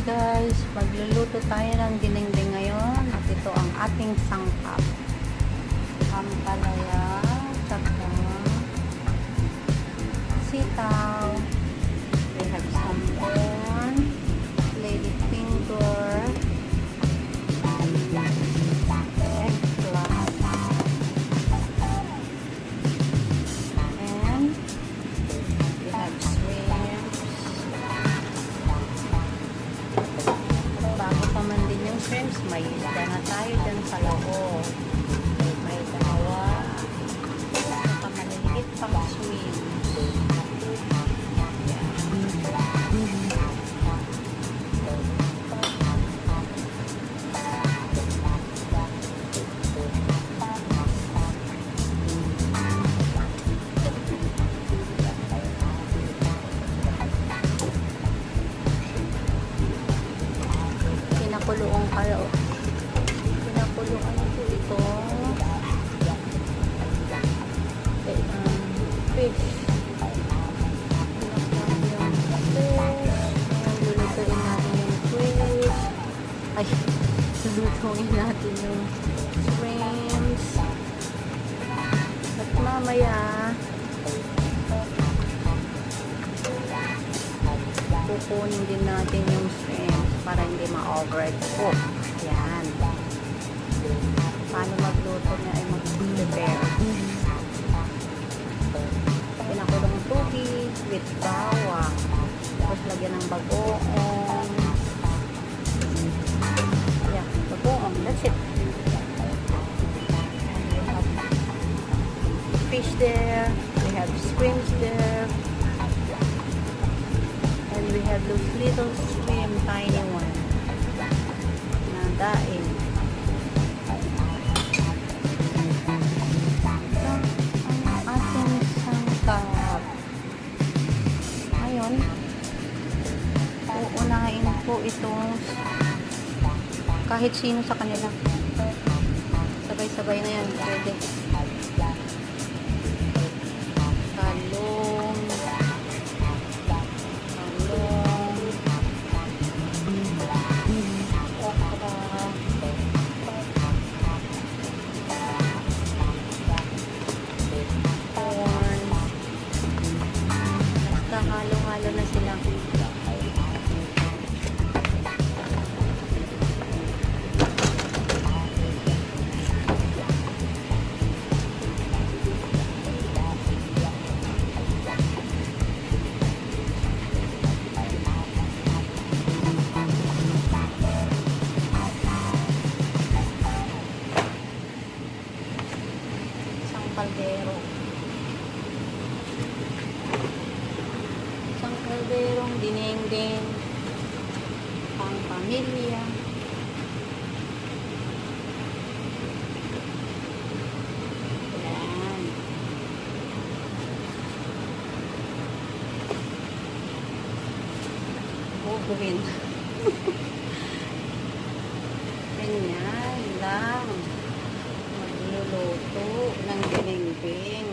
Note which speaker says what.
Speaker 1: Hi guys, magluluto tayo ng dinding ngayon at ito ang ating sangkap. Ampalaya, tsaka sitaw. We have some corn, lady finger, eggplant, and we have shrimps. Bago pa man din yung shrimps, may isda na tayo dyan sa loob. May dawa. Saka maliliit pang shrimps. Pinakulong kayo. Pinakuluan ko ito. Fish. Lulutuin natin yung fish. Ay, lulutuin natin yung shrimps. At mamaya, kukunin din natin yung shrimps para hindi ma-overcook. Yan. Paano magluto niya ay mag-prepare. Pinakulong tubig with bawang. Tapos lagyan ng bagoong. Yeah, bagoong. That's it. And we have fish there. We have shrimps there. And we have those little shrimp, tiny one. Na daing. Ang ating sangkap. Ngayon, uunahin po itong kahit sino sa kanila. Sabay-sabay na yan. Pwede. Talong. Halo-halo na sila. Isang kaldero. Kalderong dinengdeng pang pamilya. Yan. Bubuhin. Ganyan lang. Magluluto ng dinengdeng.